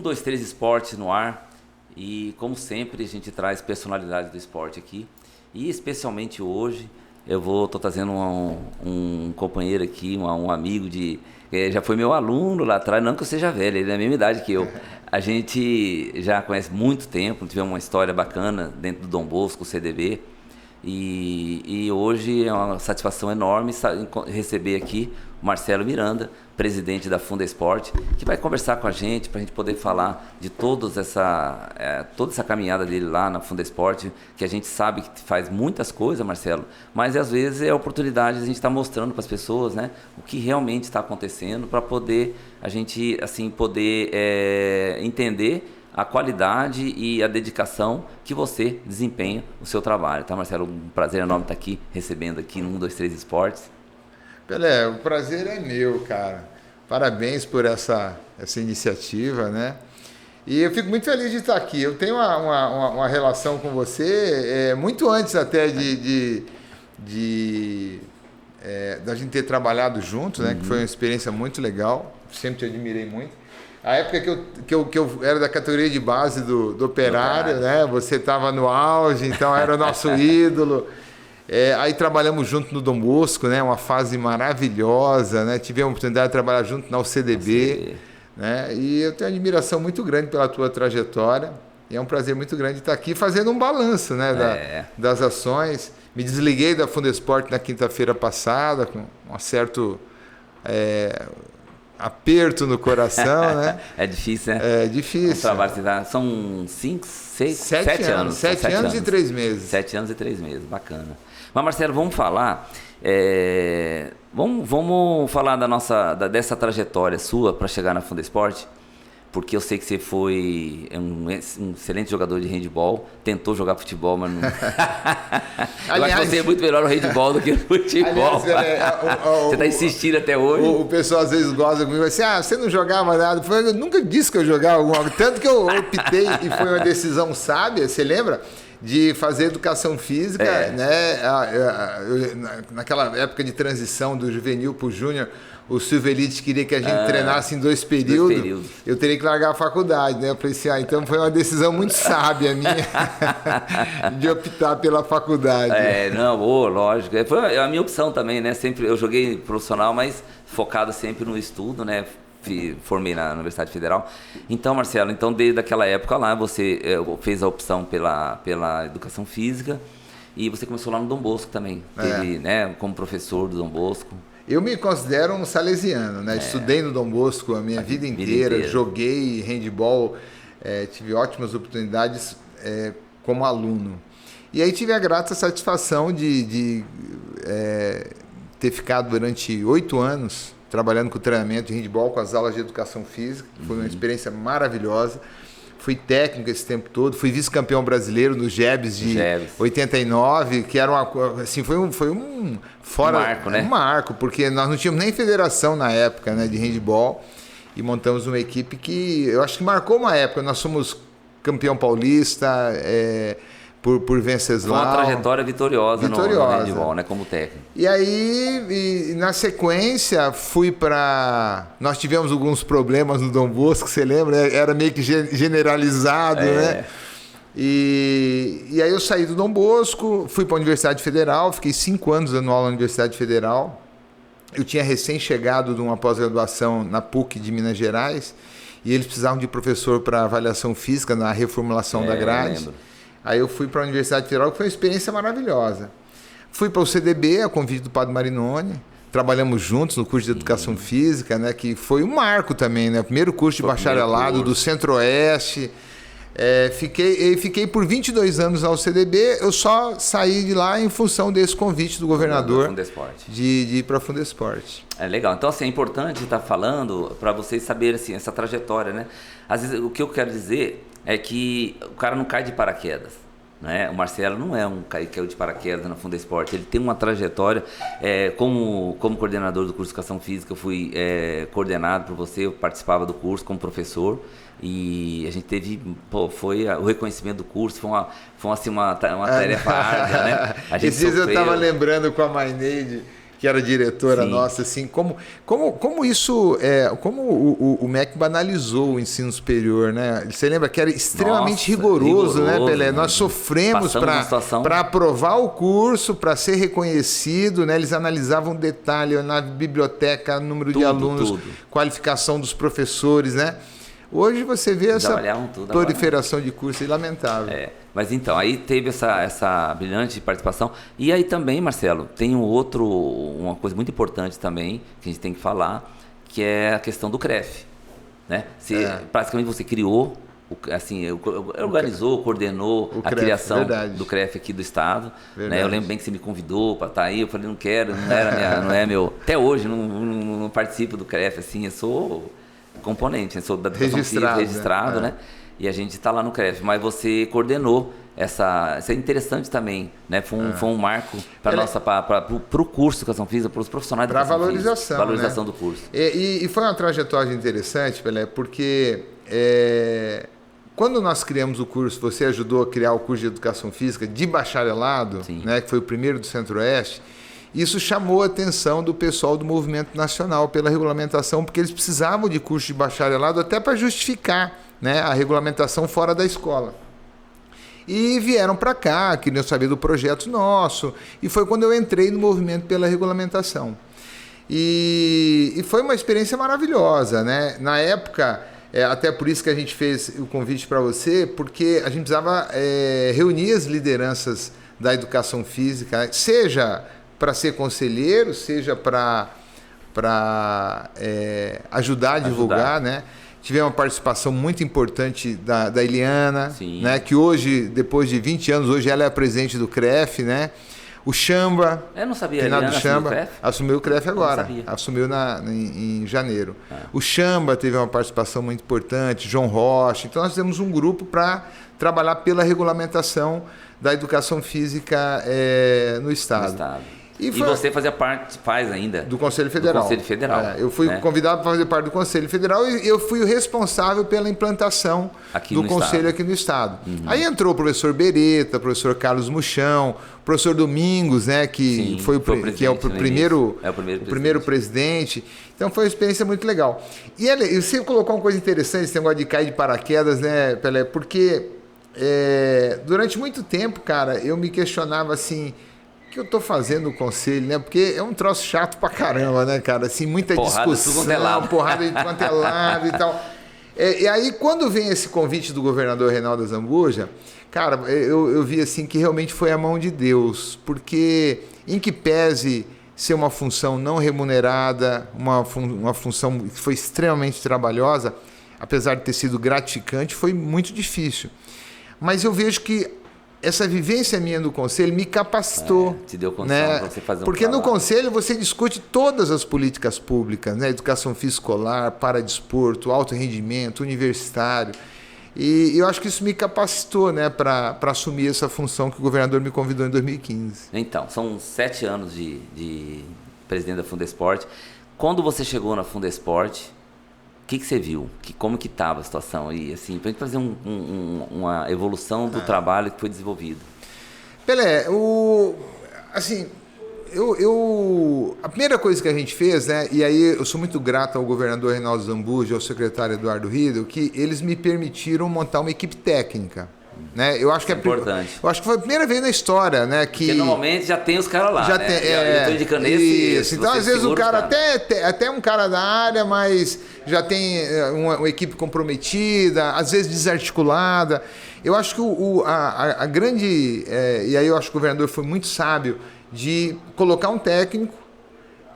dois, três esportes no ar. E como sempre a gente traz personalidade do esporte aqui. E especialmente hoje eu tô trazendo um companheiro aqui, um amigo já foi meu aluno lá atrás, não que eu seja velho, ele é da mesma idade que eu. A gente já conhece muito tempo, tivemos uma história bacana dentro do Dom Bosco, o CDB. E hoje é uma satisfação enorme receber aqui o Marcelo Miranda, presidente da Fundesporte, que vai conversar com a gente para a gente poder falar de toda essa caminhada dele lá na Fundesporte, que a gente sabe que faz muitas coisas, Marcelo, mas às vezes é a oportunidade de a gente estar mostrando para as pessoas, né, o que realmente está acontecendo, para poder a gente assim poder entender a qualidade e a dedicação que você desempenha no seu trabalho, tá, Marcelo? Um prazer enorme estar aqui, recebendo aqui no 1, 2, 3 Esportes. Pelé, o prazer é meu, cara. Parabéns por essa iniciativa, né? E eu fico muito feliz de estar aqui. Eu tenho uma relação com você muito antes até da gente ter trabalhado juntos, né? Que foi uma experiência muito legal. Sempre te admirei muito. A época que eu era da categoria de base do Operário, né? Você estava no auge, então era o nosso ídolo. Aí trabalhamos junto no Dom Bosco, né? Uma fase maravilhosa, né? Tivemos a oportunidade de trabalhar junto na UCDB, né? E eu tenho uma admiração muito grande pela tua trajetória. E é um prazer muito grande estar aqui fazendo um balanço, né? Das ações. Me desliguei da Fundesporte na quinta-feira passada, com um certo aperto no coração, né? É difícil, né? É difícil. O trabalho são 7 anos. 7 anos e 3 meses. 7 anos e 3 meses, bacana. Mas, Marcelo, vamos falar... Vamos falar dessa trajetória sua para chegar na Fundesporte, porque eu sei que você foi um excelente jogador de handebol, tentou jogar futebol, mas não... Eu acho que você é muito melhor no handebol do que no futebol. Você está insistindo até hoje. O pessoal às vezes gosta comigo assim, você não jogava nada. Eu nunca disse que eu jogava alguma coisa. Tanto que eu optei, e foi uma decisão sábia, você lembra? De fazer educação física, né? Naquela época de transição do juvenil para o júnior, o Silvelite queria que a gente treinasse em 2 períodos. Eu teria que largar a faculdade, né? Eu falei assim, então foi uma decisão muito sábia minha de optar pela faculdade. Lógico. Foi a minha opção também, né? Sempre eu joguei profissional, mas focado sempre no estudo, né? Formei na Universidade Federal. Então, Marcelo, desde aquela época lá, você fez a opção pela educação física e você começou lá no Dom Bosco também, né, como professor do Dom Bosco. Eu me considero um salesiano, né? Estudei no Dom Bosco a minha vida inteira, joguei handebol, tive ótimas oportunidades como aluno. E aí tive a grata satisfação de ter ficado durante 8 anos trabalhando com o treinamento de handebol, com as aulas de educação física. Foi uma experiência maravilhosa. Fui técnico esse tempo todo, fui vice-campeão brasileiro no GEBS de 89, que era foi um marco, né? Um marco, porque nós não tínhamos nem federação na época, né, de handebol, e montamos uma equipe que eu acho que marcou uma época. Nós somos campeão paulista, por Venceslau. Foi uma trajetória vitoriosa. No handebol, né, como técnico. E aí, na sequência, fui para... Nós tivemos alguns problemas no Dom Bosco, você lembra? Era meio que generalizado, né? E aí eu saí do Dom Bosco, fui para a Universidade Federal, fiquei 5 anos dando aula na Universidade Federal. Eu tinha recém-chegado de uma pós-graduação na PUC de Minas Gerais, e eles precisavam de professor para avaliação física na reformulação da grade. Aí eu fui para a Universidade Federal, que foi uma experiência maravilhosa. Fui para o CDB, a convite do Padre Marinoni. Trabalhamos juntos no curso de Educação Física, né, que foi um marco também, né? Primeiro curso de bacharelado do Centro-Oeste. Fiquei por 22 anos ao CDB. Eu só saí de lá em função desse convite do governador de ir para a Fundesporte. Legal. Então, assim, é importante estar falando para vocês saberem assim, essa trajetória, né? Às vezes, o que eu quero dizer é que o cara não cai de paraquedas, né? O Marcelo não é um cara que caiu de paraquedas na Fundesporte. Ele tem uma trajetória. Como coordenador do curso de Educação Física, eu fui coordenado por você, eu participava do curso como professor. E a gente teve, foi o reconhecimento do curso, foi uma tarefa árdua, né? Esses dias eu estava lembrando com a Maineide, que era diretora Sim. nossa, assim, como isso, como o MEC banalizou o ensino superior, né? Você lembra que era extremamente rigoroso, né, Pelé? Nós sofremos para aprovar o curso, para ser reconhecido, né? Eles analisavam detalhe na biblioteca, número de alunos, qualificação dos professores, né? Hoje você vê essa proliferação de cursos lamentável. Mas então, aí teve essa brilhante participação. E aí também, Marcelo, tem uma coisa muito importante também, que a gente tem que falar, que é a questão do CREF. Né? Praticamente você criou, assim, organizou, coordenou a criação do CREF aqui do estado. Né? Eu lembro bem que você me convidou para estar aí, eu falei, não quero, não é meu... Até hoje não participo do CREF, assim, eu sou componente, eu sou da educação física registrado, né? E a gente está lá no CREF, mas você coordenou isso é interessante também, né? Foi um marco para o curso de educação física, para os profissionais da educação física. Valorização, né? Do curso. E foi uma trajetória interessante, Pelé, porque quando nós criamos o curso, você ajudou a criar o curso de educação física de bacharelado, né? Que foi o primeiro do Centro-Oeste. Isso chamou a atenção do pessoal do movimento nacional pela regulamentação, porque eles precisavam de curso de bacharelado até para justificar, né, a regulamentação fora da escola. E vieram para cá, queriam saber do projeto nosso, e foi quando eu entrei no movimento pela regulamentação. E foi uma experiência maravilhosa, né? Na época, até por isso que a gente fez o convite para você, porque a gente precisava reunir as lideranças da educação física, seja para ser conselheiro, seja para ajudar a divulgar, né? Tivemos uma participação muito importante da Eliana, né? Que hoje, depois de 20 anos, hoje ela é a presidente do CREF, né? O Chamba, eu não sabia, Eliana assumiu o CREF agora, assumiu em janeiro. O Chamba teve uma participação muito importante, João Rocha. Então nós temos um grupo para trabalhar pela regulamentação da educação física no estado. E você faz ainda do Conselho Federal. Do Conselho Federal. Eu fui convidado para fazer parte do Conselho Federal e eu fui o responsável pela implantação do Conselho aqui no estado. Aí entrou o professor Beretta, o professor Carlos Muchão, o professor Domingos, né, que é o primeiro presidente. Então foi uma experiência muito legal. E você colocou uma coisa interessante, esse negócio de cair de paraquedas, né, Pelé? Porque durante muito tempo, cara, eu me questionava assim, que eu tô fazendo no conselho, né? Porque é um troço chato pra caramba, né, cara? Assim, muita discussão, porrada de quanto é lado e tal. E aí, quando vem esse convite do governador Reinaldo Zambuja, cara, eu vi assim que realmente foi a mão de Deus, porque em que pese ser uma função não remunerada, uma função que foi extremamente trabalhosa, apesar de ter sido gratificante, foi muito difícil. Mas eu vejo que essa vivência minha no conselho me capacitou. Te deu condição, né, para você fazer porque no conselho você discute todas as políticas públicas, né? Educação física escolar, paradesporto, alto rendimento, universitário. E eu acho que isso me capacitou, né, para assumir essa função que o governador me convidou em 2015. Então, são 7 anos de presidente da Fundesporte. Quando você chegou na Fundesporte, o que você viu? Como que estava a situação aí? Assim, para a gente fazer uma evolução do trabalho que foi desenvolvido. Pelé, a primeira coisa que a gente fez, né, e aí eu sou muito grato ao governador Reinaldo Zambuja e ao secretário Eduardo Riedel, que eles me permitiram montar uma equipe técnica. Né? Eu acho que importante. Eu acho que foi a primeira vez na história, né? Que porque normalmente já tem os caras lá. Já né? Eu estou indicando esse. Então, às vezes, o cara até um cara da área, mas já tem uma equipe comprometida, às vezes desarticulada. Eu acho que a grande. E aí eu acho que o governador foi muito sábio de colocar um técnico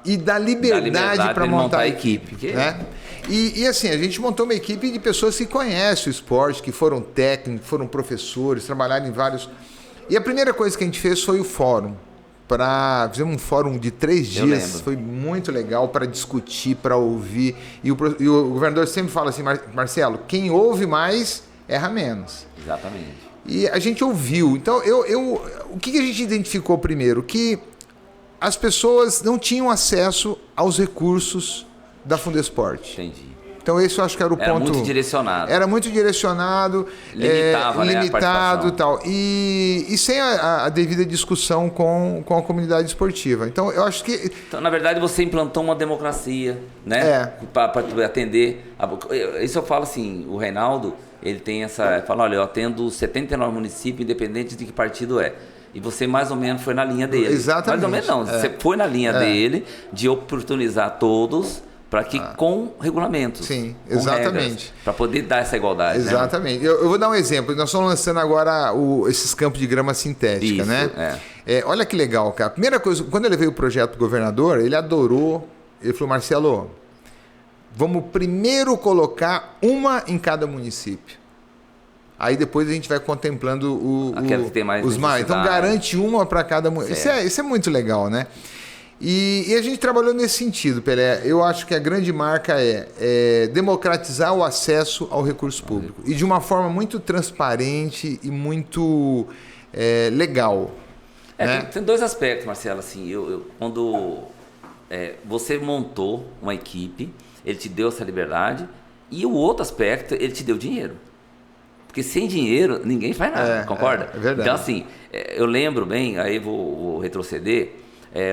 e dar liberdade para montar a equipe. Né? E assim, a gente montou uma equipe de pessoas que conhecem o esporte, que foram técnicos, foram professores, trabalharam em vários... E a primeira coisa que a gente fez foi o fórum. Fizemos um fórum de 3 dias, foi muito legal para discutir, para ouvir. E o governador sempre fala assim, Marcelo, quem ouve mais, erra menos. Exatamente. E a gente ouviu. Então, o que a gente identificou primeiro? Que as pessoas não tinham acesso aos recursos da Fundesporte. Entendi. Então esse eu acho que era o ponto... Era muito direcionado. Era muito direcionado, limitava, limitado e tal. E sem a devida discussão com a comunidade esportiva. Então eu acho que... Então, na verdade, você implantou uma democracia, né? Para atender. Isso eu falo assim, o Reinaldo, ele tem essa... Fala, olha, eu atendo 79 municípios, independente de que partido é. E você mais ou menos foi na linha dele. Exatamente. Mais ou menos não. Você foi na linha dele de oportunizar todos para que com regulamentos. Sim, exatamente. Para poder dar essa igualdade. Exatamente. Né? Eu vou dar um exemplo. Nós estamos lançando agora esses campos de grama sintética, né? Olha que legal, cara. A primeira coisa, quando eu levei o projeto para o governador, ele adorou. Ele falou, Marcelo, vamos primeiro colocar uma em cada município. Aí depois a gente vai contemplando que tem mais os mais. Então garante uma para cada município. Isso é muito legal, né? E a gente trabalhou nesse sentido, Pelé. Eu acho que a grande marca é democratizar o acesso ao recurso público. E de uma forma muito transparente e muito legal. Né? Tem dois aspectos, Marcelo. Assim, quando você montou uma equipe, ele te deu essa liberdade. E o outro aspecto, ele te deu dinheiro. Porque sem dinheiro, ninguém faz nada, concorda? É verdade. Então, assim, eu lembro bem, aí vou retroceder,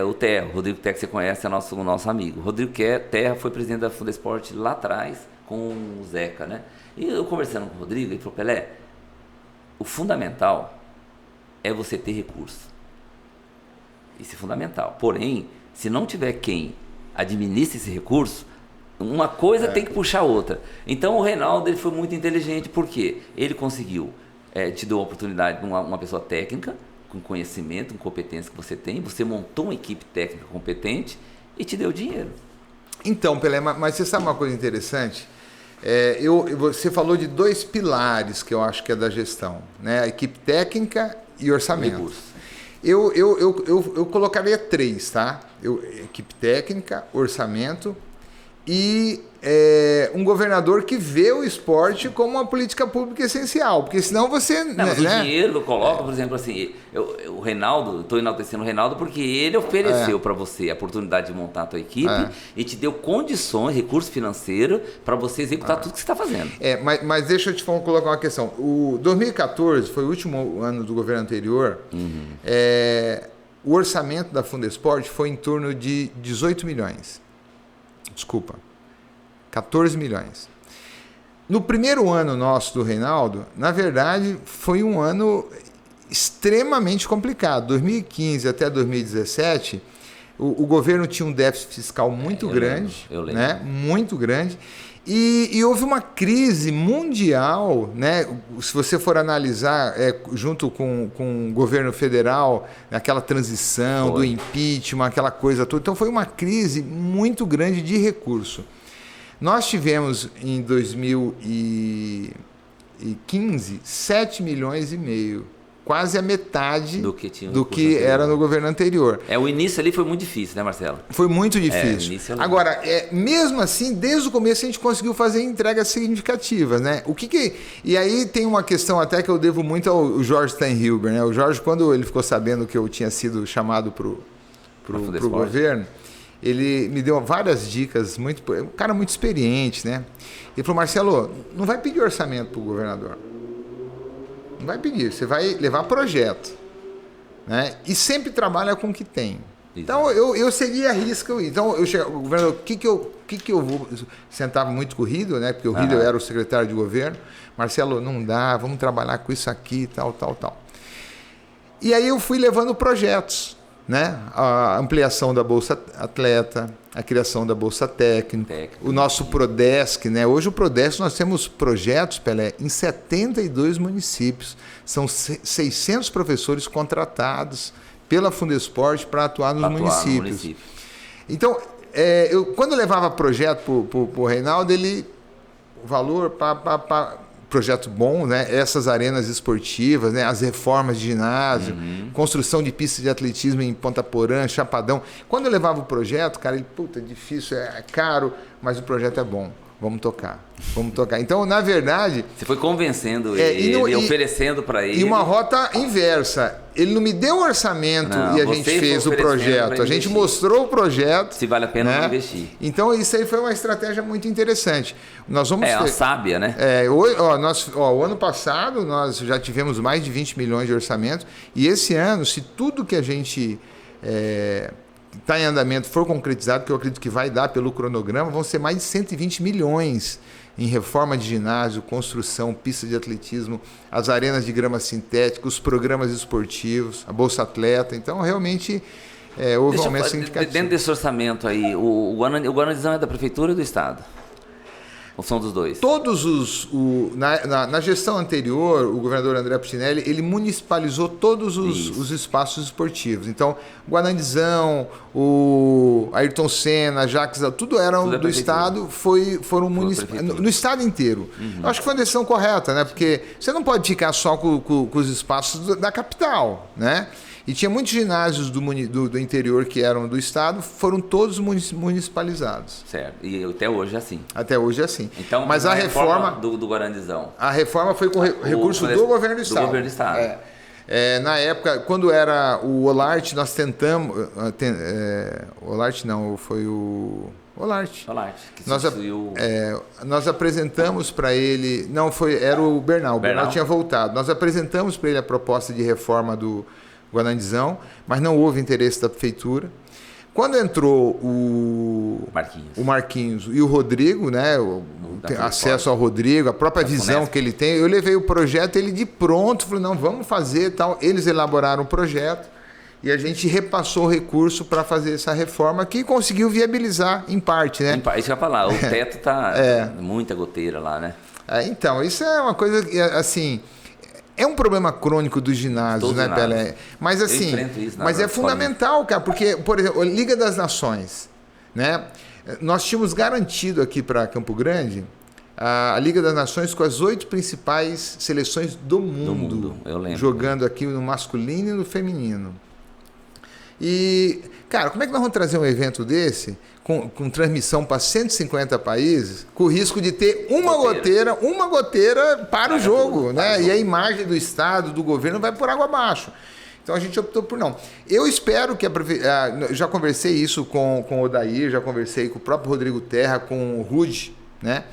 o Terra, o Rodrigo Terra, que você conhece, é o nosso amigo. Rodrigo Terra foi presidente da Fundesport lá atrás, com o Zeca, né? E eu conversando com o Rodrigo, ele falou, Pelé, o fundamental é você ter recurso. Isso é fundamental. Porém, se não tiver quem administre esse recurso, uma coisa tem que puxar a outra. Então o Reinaldo ele foi muito inteligente, porque ele conseguiu, te deu a oportunidade de uma pessoa técnica, com conhecimento, com competência que você tem, você montou uma equipe técnica competente e te deu dinheiro. Então, Pelé, mas você sabe uma coisa interessante? Você falou de dois pilares que eu acho que é da gestão, né? A equipe técnica e orçamento. Eu colocaria três, tá? Equipe técnica, orçamento e um governador que vê o esporte como uma política pública essencial, porque senão você... Mas o dinheiro coloca, por exemplo, assim, o Reinaldo, estou enaltecendo o Reinaldo porque ele ofereceu para você a oportunidade de montar a tua equipe e te deu condições, recurso financeiro para você executar tudo que você está fazendo. Mas deixa eu te colocar uma questão. O 2014 foi o último ano do governo anterior. O orçamento da Fundesport foi em torno de 18 milhões. Desculpa, 14 milhões. No primeiro ano nosso do Reinaldo, na verdade, foi um ano extremamente complicado. 2015 até 2017, o governo tinha um déficit fiscal muito grande, eu lembro. Né? Muito grande. E houve uma crise mundial, né? Se você for analisar junto com o governo federal, aquela transição do impeachment, aquela coisa toda. Então foi uma crise muito grande de recurso. Nós tivemos em 2015 7 milhões e meio, quase a metade do que era no governo anterior. O início ali foi muito difícil, né, Marcelo? Foi muito difícil. Agora, mesmo assim, desde o começo a gente conseguiu fazer entregas significativas, né? E aí tem uma questão até que eu devo muito ao Jorge Steinhilber, né? O Jorge, quando ele ficou sabendo que eu tinha sido chamado pro governo, ele me deu várias dicas, um cara muito experiente, né? Ele falou, Marcelo, não vai pedir orçamento pro governador. Não vai pedir, você vai levar projeto, né? E sempre trabalha com o que tem. Então eu seguia a risca. Então eu chegava, o governador, o que eu vou... Sentava muito com o Riedel, né? Porque o Riedel era o secretário de governo. Marcelo, não dá, vamos trabalhar com isso aqui, tal. E aí eu fui levando projetos, né? A ampliação da Bolsa Atleta, a criação da Bolsa Técnico, o nosso Prodesc, né? Hoje o Prodesc nós temos projetos, Pelé, em 72 municípios. São 600 professores contratados pela Fundesport para atuar nos municípios. Então, quando eu levava projeto para o Reinaldo, o valor projeto bom, né? Essas arenas esportivas, né? As reformas de ginásio, construção de pistas de atletismo em Ponta Porã, Chapadão. Quando eu levava o projeto, cara, é difícil, é caro, mas o projeto é bom. vamos tocar. Então, na verdade... Você foi convencendo ele, oferecendo para ele. E uma rota inversa. Ele não me deu orçamento e a gente fez o projeto. A gente mostrou o projeto. Se vale a pena investir. Então, isso aí foi uma estratégia muito interessante. Nós vamos uma sábia, né? O ano passado, nós já tivemos mais de 20 milhões de orçamento. E esse ano, se tudo que a gente... está em andamento, for concretizado, que eu acredito que vai dar pelo cronograma, vão ser mais de 120 milhões em reforma de ginásio, construção, pista de atletismo, as arenas de grama sintética, os programas esportivos, a Bolsa Atleta. Então, realmente, houve um aumento significativo. Dentro desse orçamento aí, o Guaranizão é da Prefeitura ou do Estado? Ou são dos dois? Todos na gestão anterior, o governador André Puccinelli, ele municipalizou todos os espaços esportivos. Então, Guanandizão, o Ayrton Senna, Jacques, tudo eram do Estado, foram municipalizados no Estado inteiro. Uhum. Eu acho que foi uma decisão correta, né? Porque você não pode ficar só com os espaços da capital, né? E tinha muitos ginásios do interior que eram do Estado, foram todos municipalizados. Certo. E até hoje é assim. Até hoje é assim. Então, mas a reforma do Guarandizão. A reforma foi com recurso do governo do Estado. Do governo do Estado. Na época, quando era o Olarte, nós tentamos... Olarte não, foi o... Olarte, que substituiu... Nós apresentamos para ele... Não, era o Bernal. O Bernal tinha voltado. Nós apresentamos para ele a proposta de reforma do Guanandizão, mas não houve interesse da prefeitura. Quando entrou o Marquinhos e o Rodrigo, né, acesso ao Rodrigo, a própria visão que ele tem, eu levei o projeto, ele de pronto falou, não, vamos fazer tal. Eles elaboraram o projeto e a gente repassou o recurso para fazer essa reforma que conseguiu viabilizar em parte, né? Isso que eu ia falar, o teto tá muita goteira lá, né? Então, isso é uma coisa que, assim... É um problema crônico dos ginásios, né, Pelé? Mas assim, é fundamental, cara, porque, por exemplo, a Liga das Nações, né? Nós tínhamos garantido aqui para Campo Grande a Liga das Nações com as 8 principais seleções do mundo eu lembro. Jogando aqui no masculino e no feminino. E, cara, como é que nós vamos trazer um evento desse com transmissão para 150 países, com o risco de ter uma goteira para o jogo, né? E a imagem do Estado, do governo vai por água abaixo. Então a gente optou por não. Eu espero que já conversei isso com o Odair, já conversei com o próprio Rodrigo Terra, com o Rude, né?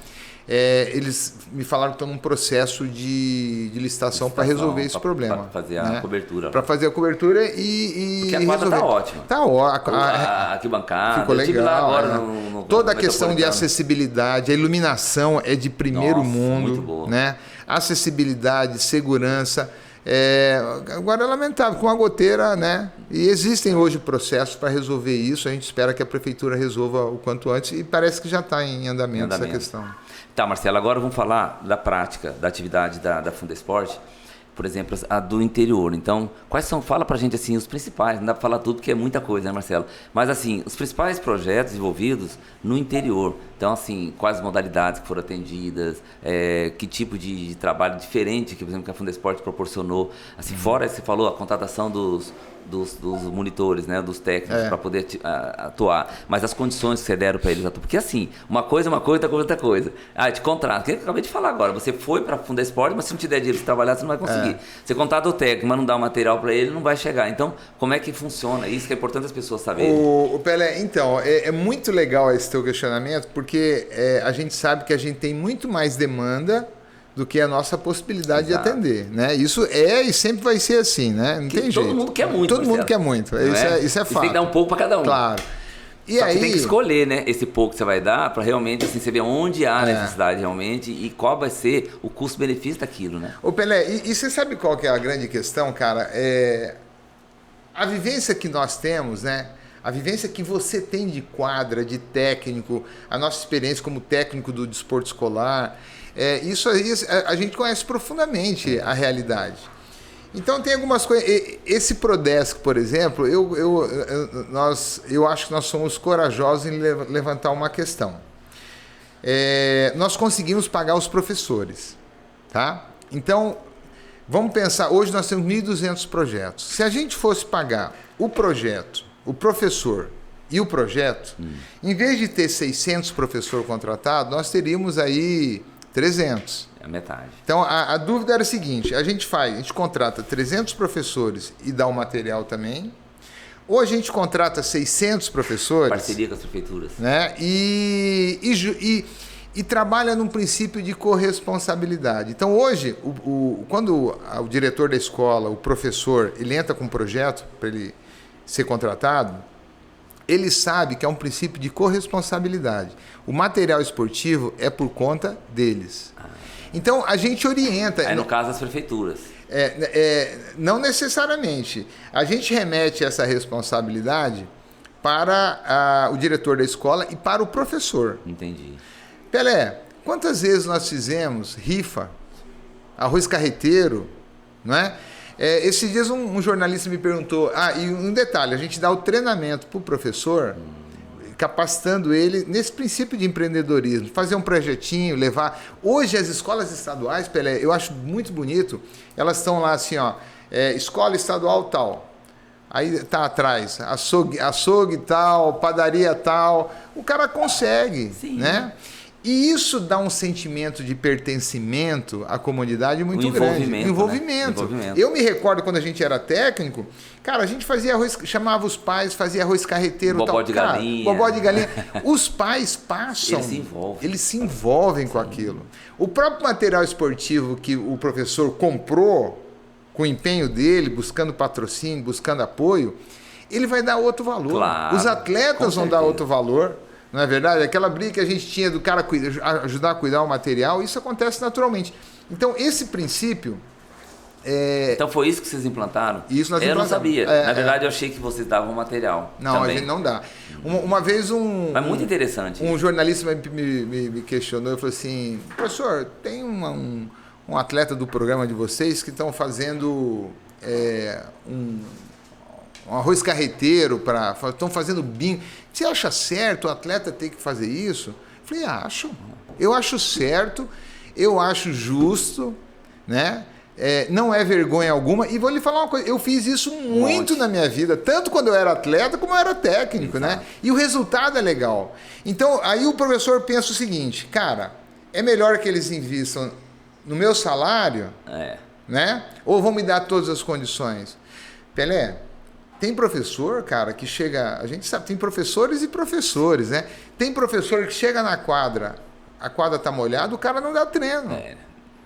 Eles me falaram que estão num processo de licitação para resolver esse problema. Para fazer a cobertura. Para fazer a cobertura Porque a quadra está ótima. Está ótima. A arquibancada. Ficou legal. Lá agora toda a questão de acessibilidade, a iluminação é de primeiro mundo. Muito boa. Né? Acessibilidade, segurança. Agora é lamentável, com a goteira, né? E existem hoje processos para resolver isso. A gente espera que a prefeitura resolva o quanto antes e parece que já está em andamento essa questão. Tá, Marcelo, agora vamos falar da prática, da atividade da Fundesport, por exemplo, a do interior. Então, quais são, fala pra gente assim, os principais, não dá para falar tudo porque é muita coisa, né, Marcelo? Mas assim, os principais projetos envolvidos no interior. Então, assim, quais modalidades que foram atendidas, que tipo de trabalho diferente que, por exemplo, que a Fundesport proporcionou. Assim, fora, você falou, a contratação dos monitores, né, dos técnicos para poder atuar, mas as condições que você deram para eles atuar, porque assim, uma coisa, outra coisa. Te contrato, que eu acabei de falar agora, você foi para a Fundesport, mas se não te der dinheiro para trabalhar, você não vai conseguir. Você contrata o técnico, mas não dá o material para ele, não vai chegar. Então, como é que funciona? Isso que é importante as pessoas saberem. O Pelé, então, é muito legal esse teu questionamento, porque a gente sabe que a gente tem muito mais demanda do que a nossa possibilidade de atender, né? Isso e sempre vai ser assim, né? Não tem jeito. Todo mundo quer muito. Todo mundo quer muito. Isso é fato. Tem que dar um pouco para cada um. Claro. E aí, você tem que escolher, né, esse pouco que você vai dar para realmente assim, você ver onde há necessidade realmente e qual vai ser o custo-benefício daquilo, né? Ô Pelé, e você sabe qual que é a grande questão, cara? A vivência que nós temos, né? A vivência que você tem de quadra, de técnico, a nossa experiência como técnico do desporto escolar, isso aí a gente conhece profundamente a realidade. Então tem algumas coisas. Esse Prodesc, por exemplo, eu acho que nós somos corajosos em levantar uma questão. Nós conseguimos pagar os professores, tá? Então vamos pensar. Hoje nós temos 1.200 projetos. Se a gente fosse pagar o projeto, o professor, e o projeto, em vez de ter 600 professores contratados, nós teríamos aí 300. É a metade. Então, a dúvida era a seguinte, a gente contrata 300 professores e dá o material também, ou a gente contrata 600 professores... Parceria com as prefeituras. Né, e trabalha num princípio de corresponsabilidade. Então, hoje, quando o diretor da escola, o professor, ele entra com um projeto para ele ser contratado, ele sabe que é um princípio de corresponsabilidade. O material esportivo é por conta deles. Então, a gente orienta... Aí, no caso, as prefeituras. Não necessariamente. A gente remete essa responsabilidade para o diretor da escola e para o professor. Entendi. Pelé, quantas vezes nós fizemos rifa, arroz carreteiro, não é? Esses dias um jornalista me perguntou, e um detalhe, a gente dá o treinamento para o professor, capacitando ele nesse princípio de empreendedorismo, fazer um projetinho, levar... Hoje as escolas estaduais, Pelé, eu acho muito bonito, elas estão lá assim, ó, escola estadual tal, aí tá atrás, açougue tal, padaria tal, o cara consegue, Sim. Né? E isso dá um sentimento de pertencimento à comunidade muito grande. Envolvimento. Né? Eu me recordo quando a gente era técnico, cara, a gente fazia arroz, chamava os pais, fazia arroz carreteiro, bobó de galinha. Bobó de galinha. Os pais passam. Eles se envolvem com aquilo. O próprio material esportivo que o professor comprou, com o empenho dele, buscando patrocínio, buscando apoio, ele vai dar outro valor. Claro, os atletas vão dar outro valor. Não é verdade? Aquela briga que a gente tinha do cara ajudar a cuidar o material, isso acontece naturalmente. Então, esse princípio... Então, foi isso que vocês implantaram? Isso nós implantamos. Eu não sabia. Na verdade, eu achei que vocês davam material. Não, também. A gente não dá. Uma vez Mas muito interessante. Um jornalista me questionou e falou assim, professor, tem um atleta do programa de vocês que estão fazendo um arroz carreteiro, estão fazendo bingo. Você acha certo o atleta ter que fazer isso? Eu falei, acho. Eu acho certo, eu acho justo, né? Não é vergonha alguma. E vou lhe falar uma coisa, eu fiz isso muito na minha vida, tanto quando eu era atleta como eu era técnico, né? E o resultado é legal. Então, aí o professor pensa o seguinte, cara, é melhor que eles invistam no meu salário, né? Ou vão me dar todas as condições? Pelé, tem professor, cara, que chega... A gente sabe, tem professores e professores, né? Tem professor que chega na quadra, a quadra tá molhada, o cara não dá treino.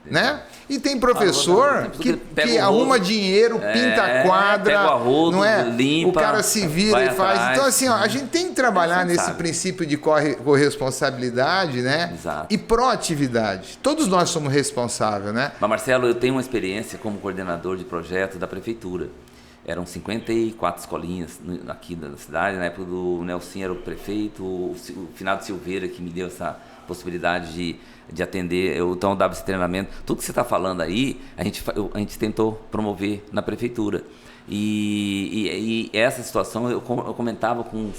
Né? E tem professor que arruma dinheiro, pinta a quadra, pega o arrodo, não é? limpa, o cara se vira e faz. Então, assim, ó, a gente tem que trabalhar nesse princípio de corresponsabilidade, né? Exato. E proatividade. Todos nós somos responsáveis, né? Mas, Marcelo, eu tenho uma experiência como coordenador de projeto da prefeitura. Eram 54 escolinhas aqui da cidade. Na época do Nelson era o prefeito, o Finado Silveira que me deu essa possibilidade de atender. Eu então dava esse treinamento. Tudo que você está falando aí, a gente tentou promover na prefeitura. E essa situação eu comentava com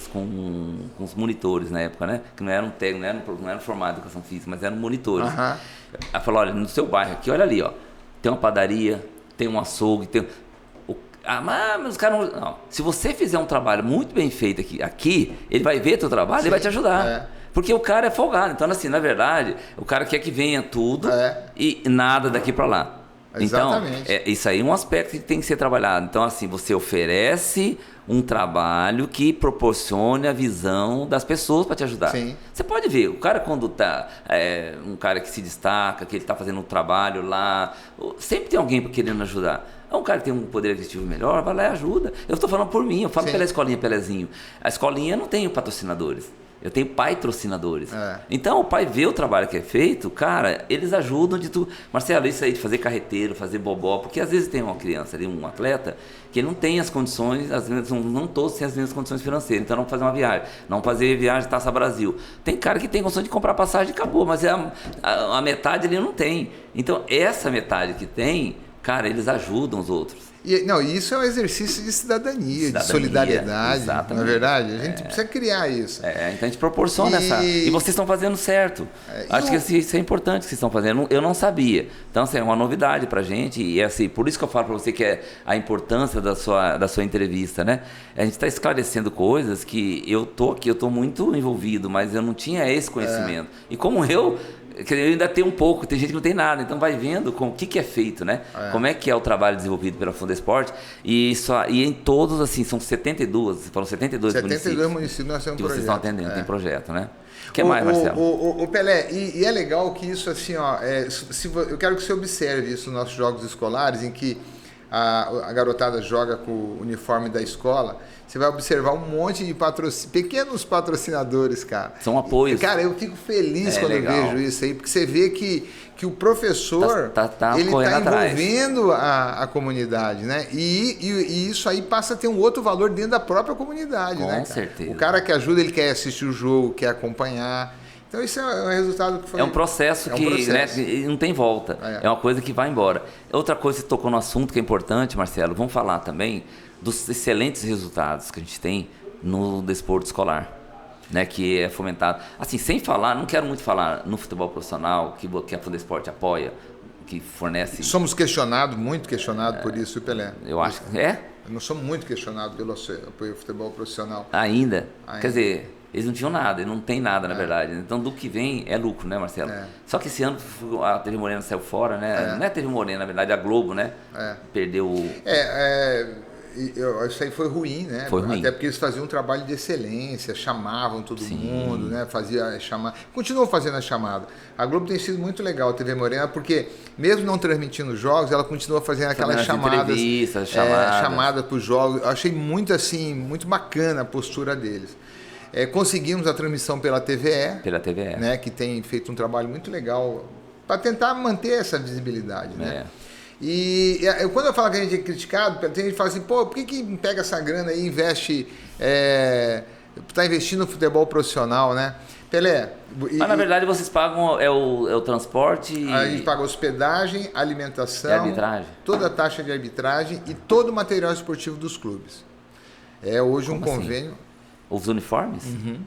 os monitores na época, né? Que não eram técnicos, não eram formados em educação física, mas eram monitores. Ela falou, olha, no seu bairro aqui, olha ali, ó, tem uma padaria, tem um açougue, tem... mas os caras não... Se você fizer um trabalho muito bem feito aqui ele vai ver teu trabalho e vai te ajudar. Porque o cara é folgado. Então, assim, na verdade, o cara quer que venha tudo e nada daqui para lá. Exatamente. Então, isso aí é um aspecto que tem que ser trabalhado. Então, assim, você oferece um trabalho que proporcione a visão das pessoas para te ajudar. Sim. Você pode ver, o cara quando tá um cara que se destaca, que ele está fazendo um trabalho lá, sempre tem alguém querendo ajudar. Um cara que tem um poder aquisitivo melhor, vai lá e ajuda. Eu estou falando por mim, eu falo pela escolinha Pelezinho. A escolinha não tem patrocinadores. Eu tenho patrocinadores. Então, o pai vê o trabalho que é feito, cara, eles ajudam de tudo. Marcelo, isso aí de fazer carreteiro, fazer bobó, porque às vezes tem uma criança ali, um atleta, que não tem as condições, às vezes não todos têm as mesmas condições financeiras, então não fazer uma viagem, não fazer viagem Taça Brasil. Tem cara que tem condição de comprar passagem e acabou, mas a metade ele não tem. Então, essa metade que tem, cara, eles ajudam os outros. E isso é um exercício de cidadania, de solidariedade, exatamente. Não é verdade? A gente precisa criar isso. Então a gente proporciona essa... E vocês estão fazendo certo. Acho que isso é importante que vocês estão fazendo. Eu não sabia. Então, assim, é uma novidade pra gente. E assim, por isso que eu falo pra você que é a importância da sua entrevista, né? A gente está esclarecendo coisas que eu tô muito envolvido, mas eu não tinha esse conhecimento. E como eu ainda tenho um pouco, tem gente que não tem nada, então vai vendo o que é feito, né? Como é que é o trabalho desenvolvido pela Fundesporte, e em todos, assim, são 72, você falou 72 municípios. 72 municípios nós temos projeto. Vocês estão atendendo, tem projeto, né? O que mais, Marcelo? O Pelé, e é legal que isso, assim, eu quero que você observe isso nos nossos jogos escolares, em que a garotada joga com o uniforme da escola. Você vai observar um monte de pequenos patrocinadores, cara. São apoios. Cara, eu fico feliz quando eu vejo isso aí, porque você vê que o professor ele está envolvendo a comunidade, né? E isso aí passa a ter um outro valor dentro da própria comunidade, né? Com certeza. O cara que ajuda, ele quer assistir o jogo, quer acompanhar. Então isso é um resultado que foi... É um processo né, não tem volta. É uma coisa que vai embora. Outra coisa que você tocou no assunto que é importante, Marcelo, vamos falar também dos excelentes resultados que a gente tem no desporto escolar, né, que é fomentado. Assim, sem falar, não quero muito falar no futebol profissional, que a Fundesporte apoia, que fornece... Somos muito questionados por isso, Pelé. Eu acho que Nós somos muito questionados pelo apoio ao futebol profissional. Ainda. Quer dizer... Eles não tinham nada, não tem nada, na verdade. Então, do que vem é lucro, né, Marcelo? Só que esse ano a TV Morena saiu fora, né? Não é a TV Morena, na verdade, a Globo, né? Perdeu o... Isso aí foi ruim, né? Foi ruim. Até porque eles faziam um trabalho de excelência, chamavam todo mundo, né? Continuam fazendo a chamada. A Globo tem sido muito legal, a TV Morena, porque mesmo não transmitindo jogos, ela continua fazendo aquelas chamadas para os jogos. Eu achei muito assim, muito bacana a postura deles. Conseguimos a transmissão pela TVE, né, que tem feito um trabalho muito legal para tentar manter essa visibilidade, né? E quando eu falo que a gente é criticado, tem gente que fala assim, pô, por que pega essa grana aí e investe, está investindo no futebol profissional, né? Pelé... Mas na verdade vocês pagam o transporte... A gente paga hospedagem, alimentação... E arbitragem. Toda a taxa de arbitragem e todo o material esportivo dos clubes. Hoje Como um convênio... Assim? Os uniformes? Uhum.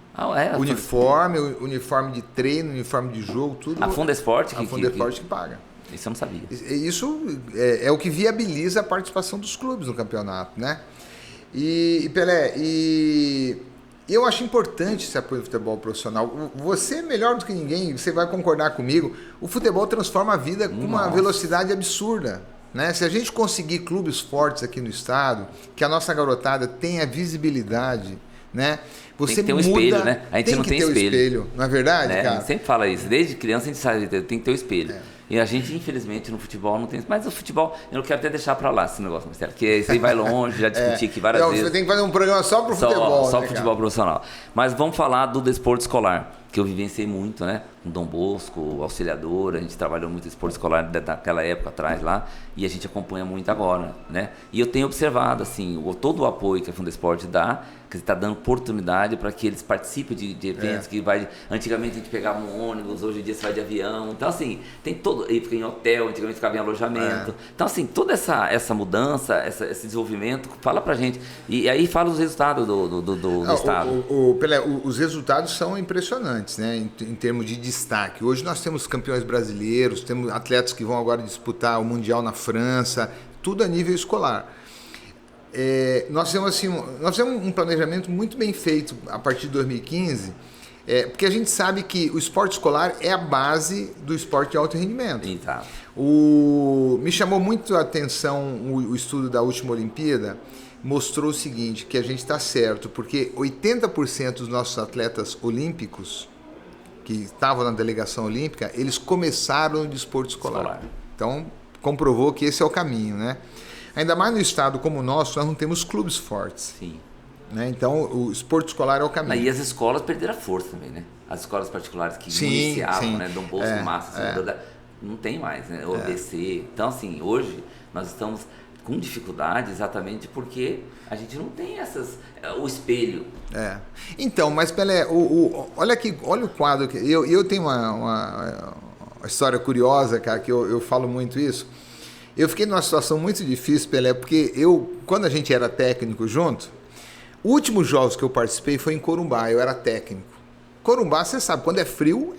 Uniforme de treino, uniforme de jogo, tudo. A Fundesporte que paga. Isso eu não sabia. Isso é o que viabiliza a participação dos clubes no campeonato, né? E Pelé, eu acho importante esse apoio ao futebol profissional. Você, melhor do que ninguém, você vai concordar comigo, o futebol transforma a vida com uma velocidade absurda. Né? Se a gente conseguir clubes fortes aqui no estado, que a nossa garotada tenha visibilidade, né? Você tem que ter um espelho, né? A gente não tem espelho. Não é verdade, né? cara? A gente sempre fala isso. Desde criança a gente sabe, tem que ter o espelho. E a gente, infelizmente, no futebol não tem. Mas o futebol, eu não quero até deixar pra lá esse negócio, Marcelo, porque isso aí vai longe, já discuti aqui várias vezes. Você tem que fazer um programa só pro futebol. Só pro futebol profissional. Mas vamos falar do desporto escolar, que eu vivenciei muito, né? Com Dom Bosco, Auxiliadora, a gente trabalhou muito esporte escolar daquela época atrás lá, e a gente acompanha muito agora, né? E eu tenho observado, assim, todo o apoio que a Fundesporte dá, que está dando oportunidade para que eles participem de eventos que vai... Antigamente a gente pegava um ônibus, hoje em dia você vai de avião. Então, assim, tem todo... E fica em hotel, antigamente ficava em alojamento. Então, assim, toda essa mudança, esse desenvolvimento, fala pra gente. E aí fala os resultados do estado. Pelé, os resultados são impressionantes, né? Em termos de destaque. Hoje nós temos campeões brasileiros, temos atletas que vão agora disputar o Mundial na França, tudo a nível escolar. Nós temos um planejamento muito bem feito a partir de 2015, porque a gente sabe que o esporte escolar é a base do esporte de alto rendimento. Exato. Me chamou muito a atenção o estudo da última Olimpíada, mostrou o seguinte, que a gente está certo, porque 80% dos nossos atletas olímpicos que estavam na delegação olímpica, eles começaram no desporto escolar. Então, comprovou que esse é o caminho, né? Ainda mais no estado como o nosso, nós não temos clubes fortes. Sim. Né? Então, o esporte escolar é o caminho. E as escolas perderam a força também, né? As escolas particulares que iniciavam, né? Dom Bosco, Massa, não tem mais, né? O ABC. Então, assim, hoje nós estamos com dificuldade exatamente porque a gente não tem o espelho. Então, mas Pelé, olha o quadro. Eu tenho uma história curiosa, cara, que eu falo muito isso. Eu fiquei numa situação muito difícil, Pelé, porque quando a gente era técnico junto, os últimos jogos que eu participei foi em Corumbá, eu era técnico. Corumbá, você sabe, quando é frio,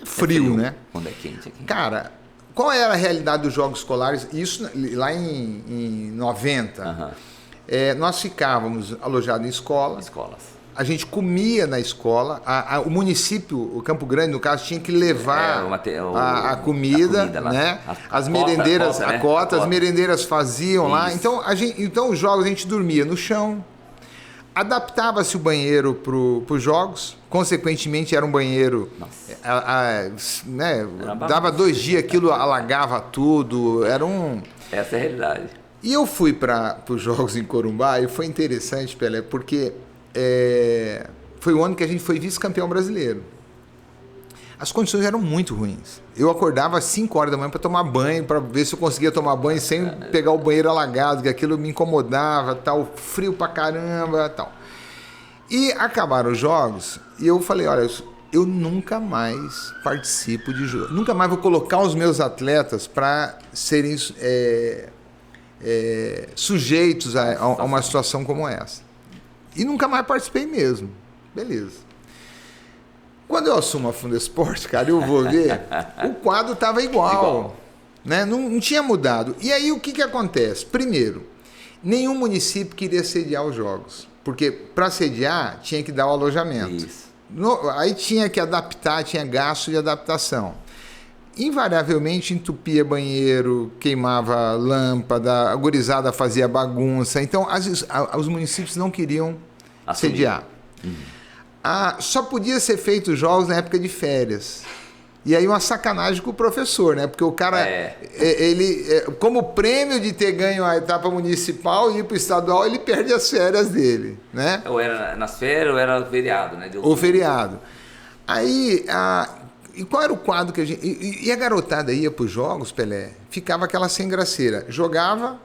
né? Quando é quente aqui. Cara, qual era a realidade dos jogos escolares? Isso lá em 90. Nós ficávamos alojados em escolas. A gente comia na escola. O município, o Campo Grande, no caso, tinha que levar a comida, né? As merendeiras, a cota, as merendeiras faziam lá. Então, os jogos a gente dormia no chão. Adaptava-se o banheiro para os jogos, consequentemente era um banheiro, né, dava 2 dias, aquilo alagava tudo, Essa é a realidade. E eu fui para os jogos em Corumbá e foi interessante, Pelé, porque foi o ano que a gente foi vice-campeão brasileiro. As condições eram muito ruins. Eu acordava às 5 horas da manhã para tomar banho, para ver se eu conseguia tomar banho sem pegar o banheiro alagado, que aquilo me incomodava, tal, frio pra caramba, tal. E acabaram os jogos e eu falei, olha, eu nunca mais participo de jogo, nunca mais vou colocar os meus atletas para serem sujeitos a uma situação como essa. E nunca mais participei mesmo. Beleza. Quando eu assumo a Fundesporte, cara, eu vou ver, o quadro estava igual. Né? Não tinha mudado. E aí o que acontece? Primeiro, nenhum município queria sediar os jogos, porque para sediar tinha que dar o alojamento. Isso. Aí tinha que adaptar, tinha gasto de adaptação. Invariavelmente entupia banheiro, queimava lâmpada, a gurizada fazia bagunça. Então, os municípios não queriam sediar. Só podia ser feito jogos na época de férias. E aí uma sacanagem com o professor, né? Porque o cara, como prêmio de ter ganho a etapa municipal e ir para o estadual, ele perde as férias dele, né? Ou era nas férias ou era feriado, né? Ou feriado. Aí, e qual era o quadro que a gente... E a garotada ia para os jogos, Pelé, ficava aquela sem graceira. Jogava,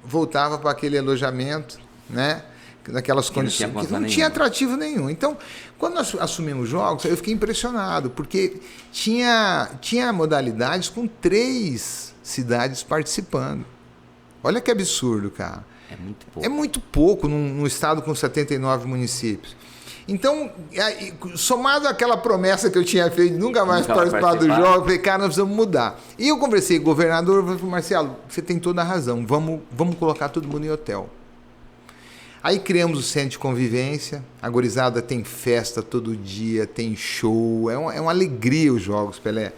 voltava para aquele alojamento, né? Naquelas condições que não tinha atrativo nenhum. Então, quando nós assumimos jogos, eu fiquei impressionado, porque tinha modalidades com 3 cidades participando. Olha que absurdo, cara. É muito pouco. É muito pouco num estado com 79 municípios. Então, somado àquela promessa que eu tinha feito de nunca mais participar do jogo, eu falei, cara, nós precisamos mudar. E eu conversei com o governador, eu falei, Marcelo, você tem toda a razão, vamos colocar todo mundo em hotel. Aí criamos o centro de convivência, a gurizada tem festa todo dia, tem show, é uma alegria os jogos, Pelé.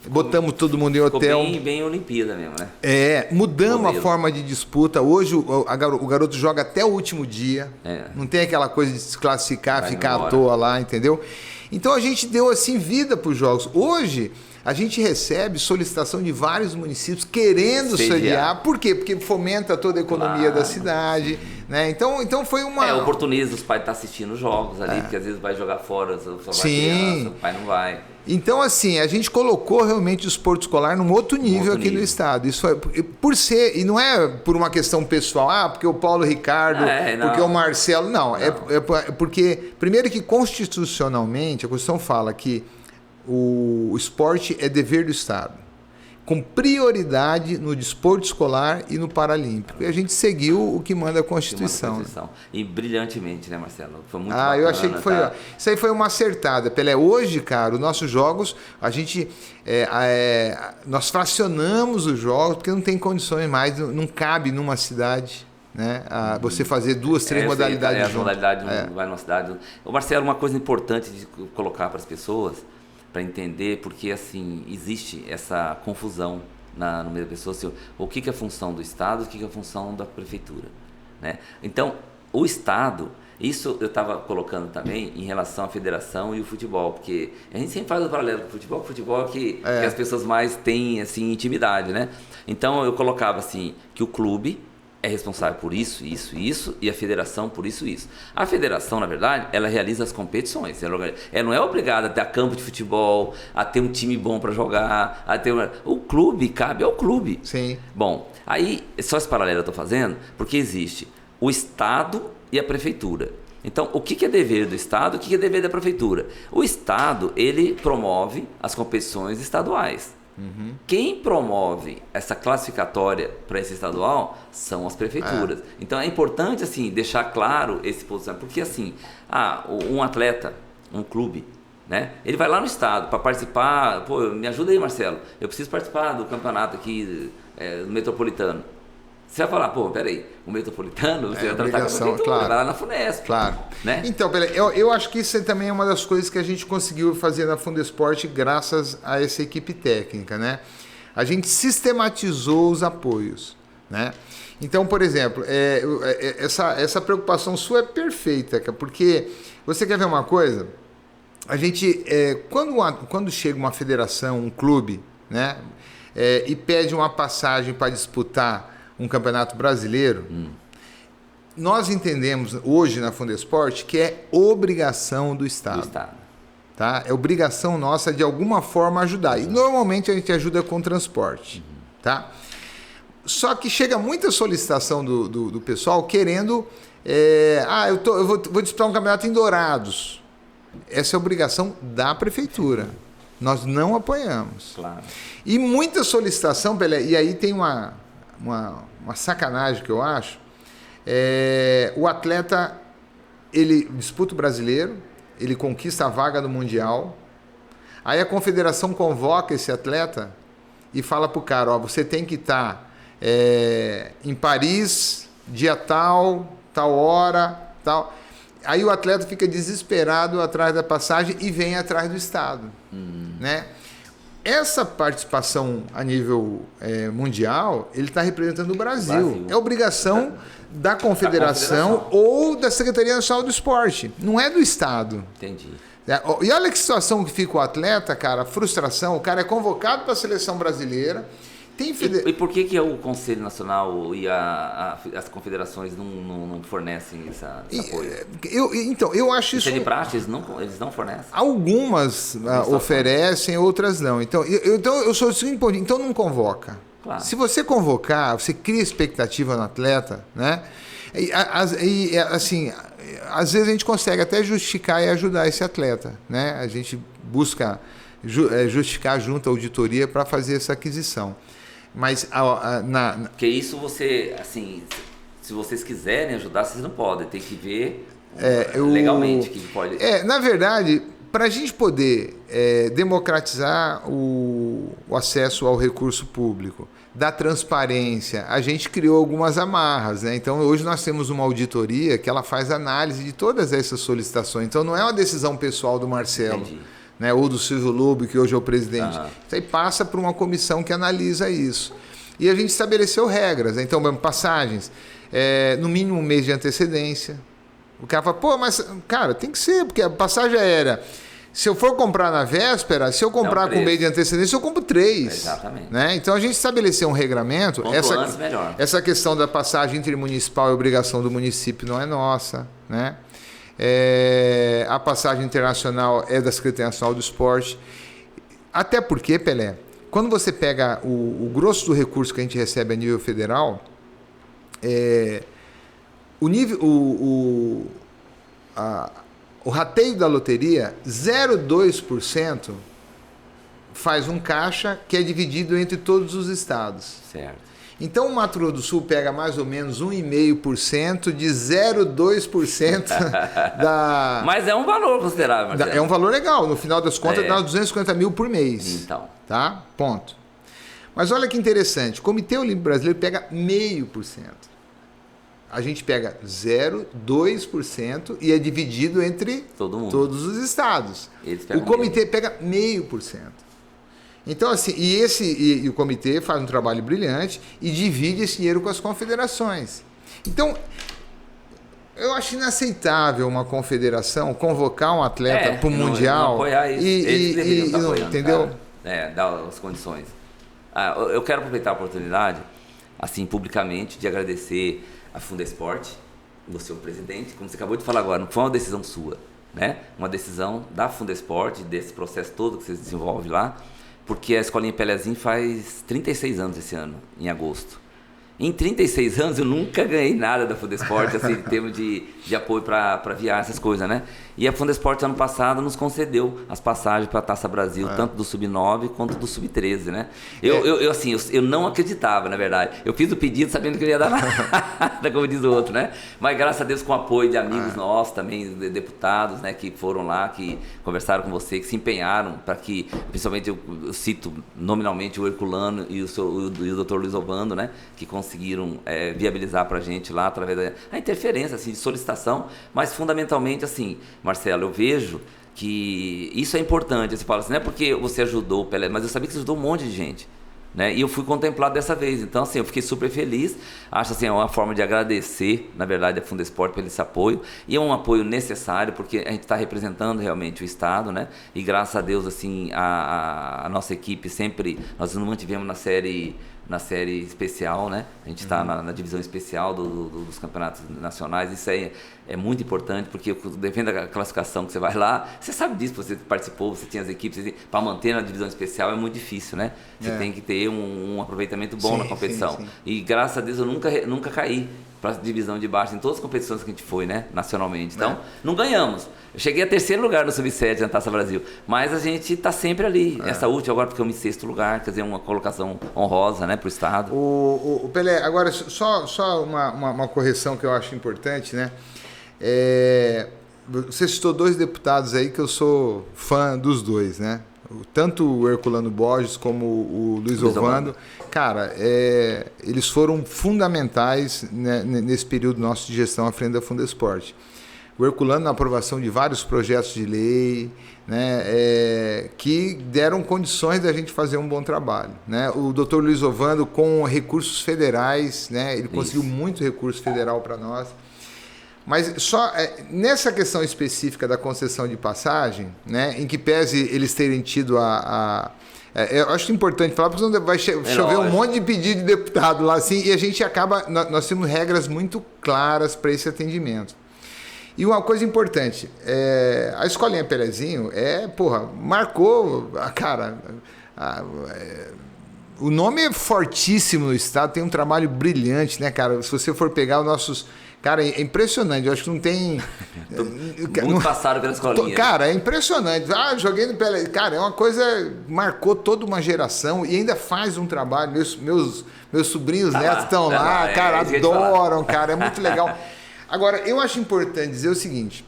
Botamos todo mundo em hotel. Ficou bem Olimpíada mesmo, né? Mudamos a forma de disputa. Hoje o garoto joga até o último dia, não tem aquela coisa de se classificar, ficar à toa lá, entendeu? Então a gente deu assim vida para os jogos. Hoje a gente recebe solicitação de vários municípios querendo sediar. Por quê? Porque fomenta toda a economia da cidade. Né? Então foi uma... oportuniza os pais estar assistindo os jogos ali, porque às vezes vai jogar fora, só vai criança, o pai não vai. Então, assim, a gente colocou realmente o esporte escolar num outro nível aqui no estado. Isso foi por ser, e não é por uma questão pessoal, porque o Paulo Ricardo, porque o Marcelo, não. É porque, primeiro que constitucionalmente, a Constituição fala que o esporte é dever do Estado, com prioridade no desporto escolar e no paralímpico. E a gente seguiu o que manda a Constituição. E brilhantemente, né, Marcelo? Foi muito bacana. Eu achei que foi... Isso aí foi uma acertada, Pelé. Hoje, cara, os nossos jogos, a gente... nós fracionamos os jogos, porque não tem condições mais, não cabe numa cidade, né? Você fazer 2, 3 modalidades juntas. As modalidades não vai numa cidade. Ô, Marcelo, uma coisa importante de colocar para as pessoas, para entender, porque assim existe essa confusão no meio da pessoa, assim, o que é a função do Estado, o que é a função da Prefeitura, né? Então, o Estado, isso eu estava colocando também em relação à federação e o futebol, porque a gente sempre faz o paralelo com o futebol que as pessoas mais têm assim, intimidade, né? Então, eu colocava assim, que o clube é responsável por isso, e a federação por isso. A federação, na verdade, ela realiza as competições. Ela não é obrigada a ter campo de futebol, a ter um time bom para jogar, o clube cabe ao clube. Sim. Bom, aí, só esse paralelo eu estou fazendo, porque existe o Estado e a Prefeitura. Então, o que é dever do Estado, o que é dever da Prefeitura? O Estado, ele promove as competições estaduais. Quem promove essa classificatória para esse estadual são as prefeituras. Então é importante assim deixar claro esse posicionamento, porque assim, um atleta, um clube, né? Ele vai lá no estado para participar. Pô, me ajuda aí, Marcelo. Eu preciso participar do campeonato aqui do Metropolitano. Você vai falar, pô, peraí, o Metropolitano, você vai tratar com a prefeitura, claro. vai lá na Funesp. Claro. Né? Então, eu acho que isso também é uma das coisas que a gente conseguiu fazer na Fundesport graças a essa equipe técnica, né? A gente sistematizou os apoios, né? Então, por exemplo, essa preocupação sua é perfeita, porque você quer ver uma coisa? A gente, quando chega uma federação, um clube, né? E pede uma passagem para disputar um campeonato brasileiro, nós entendemos hoje na Fundesport que é obrigação do Estado. Tá? É obrigação nossa de alguma forma ajudar. E normalmente a gente ajuda com transporte. Tá? Só que chega muita solicitação do pessoal querendo... eu vou disputar um campeonato em Dourados. Essa é obrigação da prefeitura. Nós não apoiamos. Claro. E muita solicitação, Pelé, e aí tem uma sacanagem que eu acho, o atleta, ele disputa o brasileiro, ele conquista a vaga do Mundial, aí a confederação convoca esse atleta e fala pro cara, você tem que estar em Paris, dia tal hora, tal. Aí o atleta fica desesperado atrás da passagem e vem atrás do Estado, né? Essa participação a nível mundial, ele está representando o Brasil. É obrigação da confederação ou da Secretaria Nacional do Esporte. Não é do Estado. Entendi. E olha que situação que fica o atleta, cara, frustração. O cara é convocado para a seleção brasileira. E por que o Conselho Nacional e as confederações não fornecem esse apoio? Eu acho isso... Isso é de praxe? Eles não fornecem? Algumas oferecem, outras não. Então eu sou o seguinte ponto, então não convoca. Claro. Se você convocar, você cria expectativa no atleta, né? Assim, às vezes a gente consegue até justificar e ajudar esse atleta, né? A gente busca justificar junto à auditoria para fazer essa aquisição. Mas porque isso você, assim, se vocês quiserem ajudar, vocês não podem, tem que ver legalmente que pode. Na verdade, para a gente poder democratizar o acesso ao recurso público, da transparência, a gente criou algumas amarras, né? Então hoje nós temos uma auditoria que ela faz análise de todas essas solicitações. Então não é uma decisão pessoal do Marcelo. Entendi. Né, ou do Silvio Lobo, que hoje é o presidente. Isso aí passa por uma comissão que analisa isso. E a gente estabeleceu regras. Né? Então, mesmo, passagens, no mínimo um mês de antecedência. O cara fala, pô, mas, cara, tem que ser, porque a passagem aérea, se eu for comprar na véspera, se eu comprar com um mês de antecedência, eu compro 3. Exatamente. Né? Então, a gente estabeleceu um regramento. Antes, melhor. Essa questão da passagem intermunicipal é obrigação do município, não é nossa, né? A passagem internacional é da Secretaria Nacional do Esporte. Até porque, Pelé, quando você pega o grosso do recurso que a gente recebe a nível federal, o rateio da loteria, 0,2% faz um caixa que é dividido entre todos os estados. Certo. Então o Mato Grosso do Sul pega mais ou menos 1,5% de 0,2% da... Mas é um valor considerável, Marcelo. É um valor legal. No final das contas, dá 250 mil por mês. Então. Tá? Ponto. Mas olha que interessante. O Comitê Olímpico Brasileiro pega 0,5%. A gente pega 0,2% e é dividido entre todos os estados. O comitê pega 0,5%. Então, assim, e o comitê faz um trabalho brilhante e divide esse dinheiro com as confederações. Então, eu acho inaceitável uma confederação convocar um atleta para o Mundial não apoiar isso. Entendeu? Dar as condições. Eu quero aproveitar a oportunidade, assim, publicamente, de agradecer a Fundesport, você é o presidente, como você acabou de falar agora, não foi uma decisão sua, né? Uma decisão da Fundesport, desse processo todo que vocês desenvolvem lá, porque a Escolinha Pelezinho faz 36 anos esse ano, em agosto. Em 36 anos eu nunca ganhei nada da Fundesport, assim, em termos de apoio para viajar, essas coisas, né? E a Fundesport ano passado nos concedeu as passagens para a Taça Brasil, tanto do Sub-9 quanto do Sub-13, né? Eu não acreditava, na verdade. Eu fiz o pedido sabendo que eu ia dar nada, como diz o outro, né? Mas graças a Deus com o apoio de amigos nossos também, de deputados, né? Que foram lá, que conversaram com você, que se empenharam para que, principalmente eu cito nominalmente o Herculano e o Dr. Luiz Obando, né? Que conseguiram viabilizar para a gente lá através da interferência, assim, de solicitação, mas fundamentalmente, assim, Marcelo, eu vejo que isso é importante. Você fala assim, não é porque você ajudou o Pelé, mas eu sabia que você ajudou um monte de gente, né? E eu fui contemplado dessa vez. Então, assim, eu fiquei super feliz. Acho assim, é uma forma de agradecer, na verdade, a Fundesport pelo esse apoio. E é um apoio necessário, porque a gente está representando realmente o Estado, né? E graças a Deus, assim, a nossa equipe sempre, nós nos mantivemos na série especial, né? A gente está na divisão especial dos campeonatos nacionais. Isso aí é muito importante, porque depende da classificação que você vai lá. Você sabe disso, você participou, você tinha as equipes. Para manter na divisão especial é muito difícil, né? Você tem que ter um aproveitamento bom na competição. Sim. E graças a Deus eu nunca caí para a divisão de baixo em todas as competições que a gente foi, né? Nacionalmente. Então, não ganhamos. Eu cheguei a 3º lugar no Sub-7 na Taça Brasil, mas a gente está sempre ali. Essa última agora ficamos em 6º lugar, quer dizer, uma colocação honrosa, né, para o Estado. O Pelé, agora só uma correção que eu acho importante, né? Você citou 2 deputados aí que eu sou fã dos 2, né? Tanto o Herculano Borges como o Luiz Ovando. Cara, eles foram fundamentais, né, nesse período nosso de gestão à frente da Fundesport. O Herculano na aprovação de vários projetos de lei, né, que deram condições da gente fazer um bom trabalho, né? O Dr. Luiz Ovando com recursos federais, né, ele conseguiu muito recurso federal para nós. Mas só nessa questão específica da concessão de passagem, né, em que pese eles terem tido eu acho importante falar, porque senão vai chover um monte de pedido de deputado lá assim, e a gente acaba. Nós temos regras muito claras para esse atendimento. E uma coisa importante, a Escolinha Pelezinho marcou, cara, o nome é fortíssimo no estado, tem um trabalho brilhante, né, cara? Se você for pegar os nossos... Cara, é impressionante, eu acho que não tem... Muito passaram pela escolinha. Cara, é impressionante. Joguei no Pelé. Cara, é uma coisa... Marcou toda uma geração e ainda faz um trabalho. Meus sobrinhos netos estão lá, cara, adoram, cara, é muito legal. Agora, eu acho importante dizer o seguinte,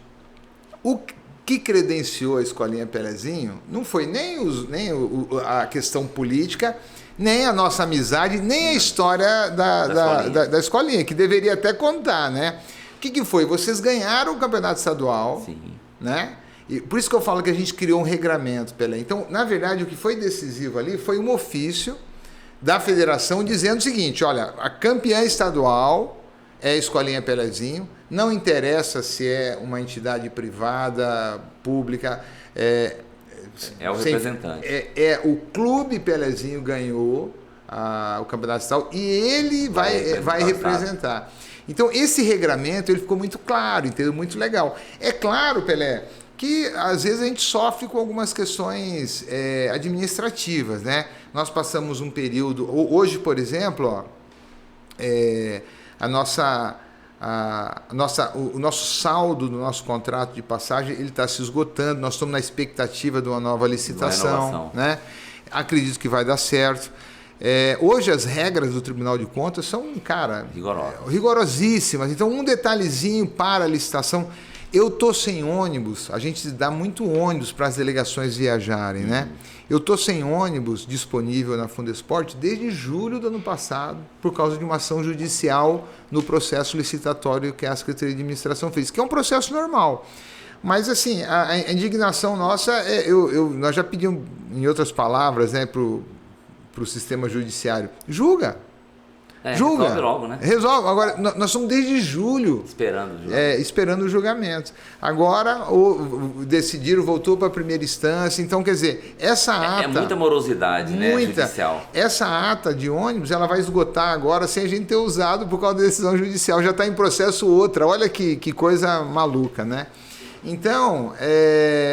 o que credenciou a Escolinha Pelezinho não foi nem a questão política, nem a nossa amizade, nem a história da escolinha, que deveria até contar, né? O que foi? Vocês ganharam o campeonato estadual, sim, né? E por isso que eu falo que a gente criou um regramento, Pelé. Então, na verdade, o que foi decisivo ali foi um ofício da federação dizendo o seguinte, olha, a campeã estadual é a Escolinha Pelezinho, não interessa se é uma entidade privada, pública, o representante. O Clube Pelezinho ganhou o campeonato estadual e ele vai representar. Então, esse regramento ele ficou muito claro, entendeu? Muito legal. É claro, Pelé, que às vezes a gente sofre com algumas questões administrativas, né? Nós passamos um período... Hoje, por exemplo, o nosso saldo do nosso contrato de passagem ele está se esgotando, nós estamos na expectativa de uma nova licitação, né? Acredito que vai dar certo. Hoje as regras do Tribunal de Contas são, cara, rigorosíssimas. Então, um detalhezinho para a licitação. Eu estou sem ônibus, a gente dá muito ônibus para as delegações viajarem, né? Eu estou sem ônibus disponível na Fundesport desde julho do ano passado, por causa de uma ação judicial no processo licitatório que a Secretaria de Administração fez, que é um processo normal. Mas, assim, a indignação nossa, nós já pedimos, em outras palavras, né, para o sistema judiciário, julga. Julga. Resolve logo, né? Resolve. Agora, nós estamos desde julho esperando o julgamento. Agora, decidiram, voltou para a primeira instância. Então, quer dizer, essa ata... É muita morosidade, né, judicial. Essa ata de ônibus, ela vai esgotar agora sem a gente ter usado por causa da decisão judicial. Já está em processo outra. Olha que coisa maluca, né? Então,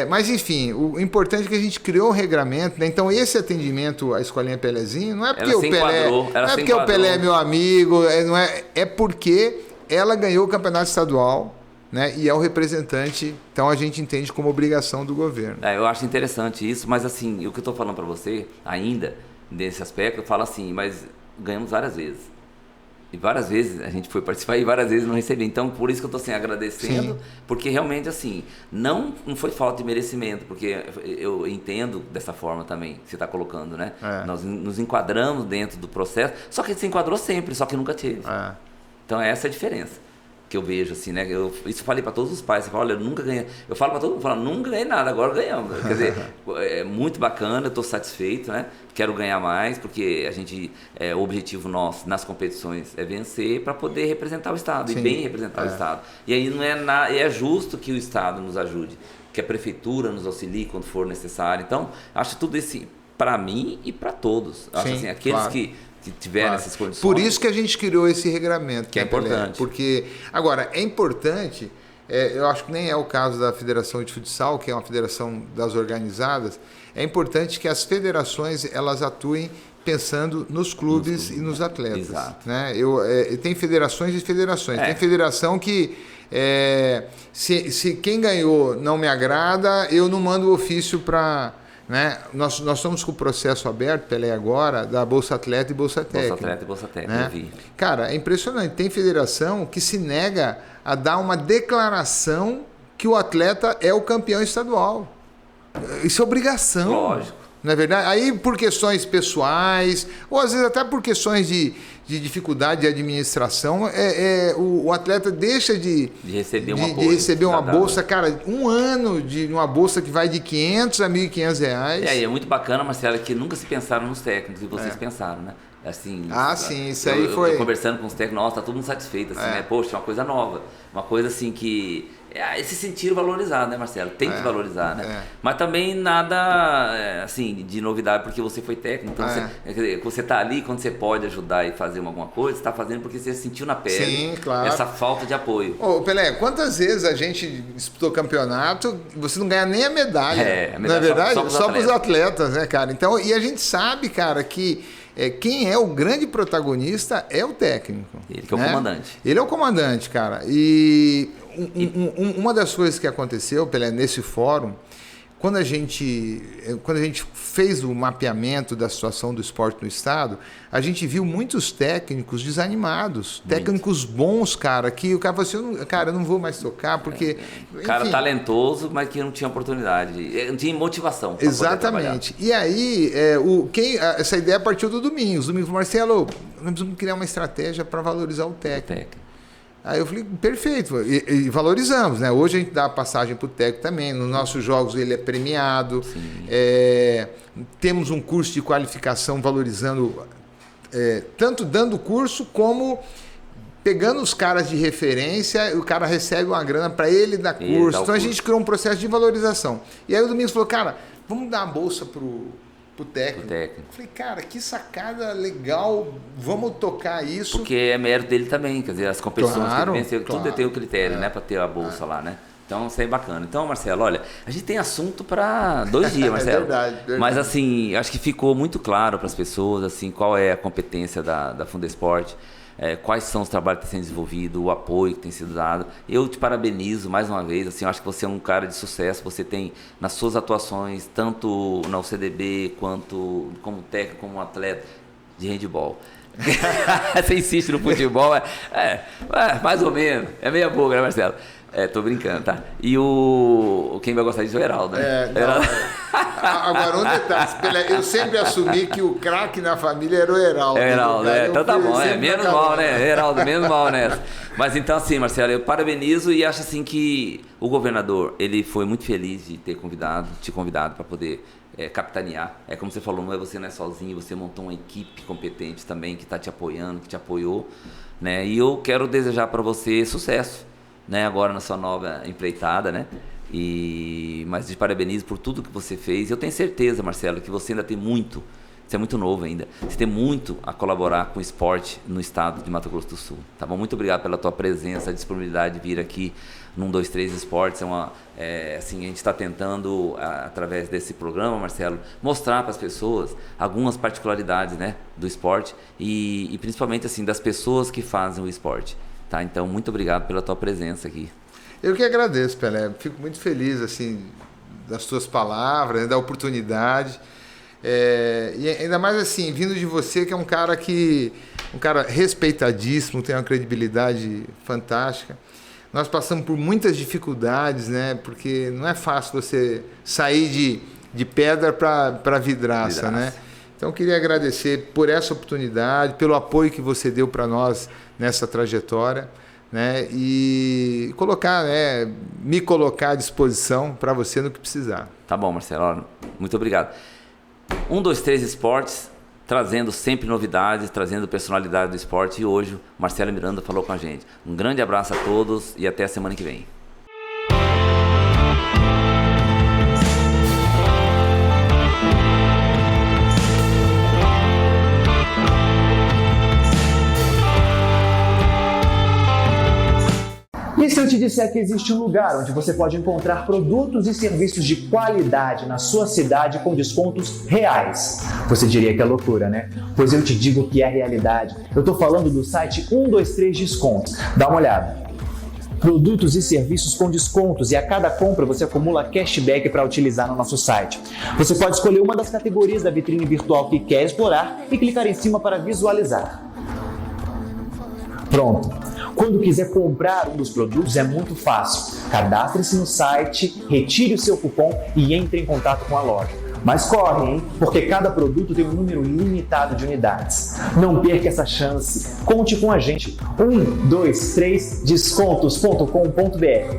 mas enfim, o importante é que a gente criou um regramento, né? Então esse atendimento à Escolinha Pelezinho não é porque o Pelé, não é porque o Pelé é meu amigo, é porque ela ganhou o campeonato estadual, né? E é o representante, então a gente entende como obrigação do governo. Eu acho interessante isso, mas assim, o que eu estou falando para você, ainda, nesse aspecto, eu falo assim, mas ganhamos várias vezes. E várias vezes a gente foi participar e várias vezes não recebeu. Então, por isso que eu estou assim, agradecendo, sim, porque realmente assim, não foi falta de merecimento, porque eu entendo dessa forma também que você está colocando, né? Nós nos enquadramos dentro do processo, só que a gente se enquadrou sempre, só que nunca teve. Então, essa é a diferença que eu vejo, assim, né? Isso eu falei para todos os pais. Você fala, olha, eu nunca ganhei. Eu falo para todo mundo, nunca ganhei nada, agora ganhamos. Quer dizer, é muito bacana, eu estou satisfeito, né? Quero ganhar mais, porque a gente, o objetivo nosso nas competições é vencer para poder representar o Estado, sim, e bem representar o Estado. E aí não é justo que o Estado nos ajude, que a Prefeitura nos auxilie quando for necessário. Então, acho tudo isso para mim e para todos. Acho, sim, assim, aqueles, claro, que tiver essas condições. Por isso que a gente criou esse regramento. Que é importante. Porque, agora, é importante, eu acho que nem é o caso da Federação de Futsal, que é uma federação das organizadas, é importante que as federações elas atuem pensando nos clubes e nos atletas. Exato. Né? Tem federações e federações. Tem federação que, se quem ganhou não me agrada, eu não mando o ofício para... Né? Nós estamos com o processo aberto, Pelé, agora, da Bolsa Atleta e Bolsa Técnica. Bolsa Atleta e Bolsa Técnica, né? Eu vi. Cara, é impressionante. Tem federação que se nega a dar uma declaração que o atleta é o campeão estadual. Isso é obrigação. Lógico. Não é verdade? Aí por questões pessoais, ou às vezes até por questões de dificuldade de administração, o atleta deixa de receber uma bolsa, cara, um ano de uma bolsa que vai de R$500 a R$1.500. E é muito bacana, Marcelo, que nunca se pensaram nos técnicos, e vocês pensaram, né? Assim, sim, isso aí foi... Eu conversando com os técnicos, nossa, tá todo mundo satisfeito, assim, né? Poxa, uma coisa nova, uma coisa assim que... se sentir valorizado, né, Marcelo? Tem que valorizar, né? Mas também nada, assim, de novidade, porque você foi técnico, então você tá ali, quando você pode ajudar e fazer alguma coisa, você tá fazendo porque você sentiu na pele. Sim, claro. Essa falta de apoio. Ô, Pelé, quantas vezes a gente disputou campeonato, você não ganha nem a medalha, a medalha, não é verdade? Só para os atletas, né, cara? Então, e a gente sabe, cara, que quem é o grande protagonista é o técnico. Ele que é o comandante. Ele é o comandante, cara. E uma das coisas que aconteceu, Pelé, nesse fórum, quando a gente fez o mapeamento da situação do esporte no estado, a gente viu muitos técnicos desanimados, técnicos bons, cara, que o cara falou assim, cara, eu não vou mais tocar, porque... Cara, enfim, talentoso, mas que não tinha oportunidade, não tinha motivação. Exatamente. E aí, essa ideia partiu do Domingos. Domingos, Marcelo, nós precisamos criar uma estratégia para valorizar o técnico. Aí eu falei, perfeito, e valorizamos, né? Hoje a gente dá passagem para o técnico também, nos nossos jogos ele é premiado, temos um curso de qualificação valorizando, tanto dando curso como pegando os caras de referência, o cara recebe uma grana para ele dar curso. Então a gente criou um processo de valorização. E aí o Domingos falou, cara, vamos dar uma bolsa pro técnico. Falei, cara, que sacada legal, vamos tocar isso. Porque é mérito dele também, quer dizer, as competições que ele venceu, tudo tem o critério, né, para ter a bolsa lá, né? Então, isso aí é bacana. Então, Marcelo, olha, a gente tem assunto para 2 dias, Marcelo. Verdade. Mas, assim, acho que ficou muito claro para as pessoas, assim, qual é a competência da Fundesporte, quais são os trabalhos que têm sido desenvolvidos, o apoio que tem sido dado. Eu te parabenizo mais uma vez, assim, eu acho que você é um cara de sucesso, você tem nas suas atuações, tanto na UCDB, quanto como técnico, como atleta de handebol. Você insiste no futebol, mais ou menos, é meia boca, né, Marcelo? Tô brincando, tá? E quem vai gostar disso é o Heraldo, né? Agora, um detalhe, eu sempre assumi que o craque na família era o Heraldo. Heraldo, então tá bom, menos mal, né? Heraldo, menos mal nessa. Mas então, assim, Marcelo, eu parabenizo e acho assim que o governador, ele foi muito feliz de ter te convidado para poder capitanear. É como você falou, você não é sozinho, você montou uma equipe competente também que está te apoiando, que te apoiou, né? E eu quero desejar para você sucesso, né, agora na sua nova empreitada, né? Mas te parabenizo por tudo que você fez. Eu tenho certeza, Marcelo, que você ainda tem muito Você é muito novo ainda. Você tem muito a colaborar com o esporte no estado de Mato Grosso do Sul. Tá bom? Muito obrigado pela tua presença, a disponibilidade de vir aqui no 123 Esportes. Assim, a gente está tentando, através desse programa, Marcelo, mostrar para as pessoas algumas particularidades, né, do esporte e principalmente assim, das pessoas que fazem o esporte. Tá? Então, muito obrigado pela tua presença aqui. Eu que agradeço, Pelé. Fico muito feliz assim, das tuas palavras, da oportunidade. E ainda mais assim, vindo de você, que é um cara respeitadíssimo, tem uma credibilidade fantástica. Nós passamos por muitas dificuldades, né? Porque não é fácil você sair de pedra para vidraça, né? Então, eu queria agradecer por essa oportunidade, pelo apoio que você deu para nós nessa trajetória, né? E me colocar à disposição para você no que precisar. Tá bom, Marcelo. Muito obrigado. 123 Esportes, trazendo sempre novidades, trazendo personalidade do esporte. E hoje, Marcelo Miranda falou com a gente. Um grande abraço a todos e até a semana que vem. E se eu te disser que existe um lugar onde você pode encontrar produtos e serviços de qualidade na sua cidade com descontos reais? Você diria que é loucura, né? Pois eu te digo que é realidade. Eu tô falando do site 123 Descontos. Dá uma olhada. Produtos e serviços com descontos, e a cada compra você acumula cashback para utilizar no nosso site. Você pode escolher uma das categorias da vitrine virtual que quer explorar e clicar em cima para visualizar. Pronto! Quando quiser comprar um dos produtos é muito fácil. Cadastre-se no site, retire o seu cupom e entre em contato com a loja. Mas corre, hein? Porque cada produto tem um número limitado de unidades. Não perca essa chance. Conte com a gente. 123descontos.com.br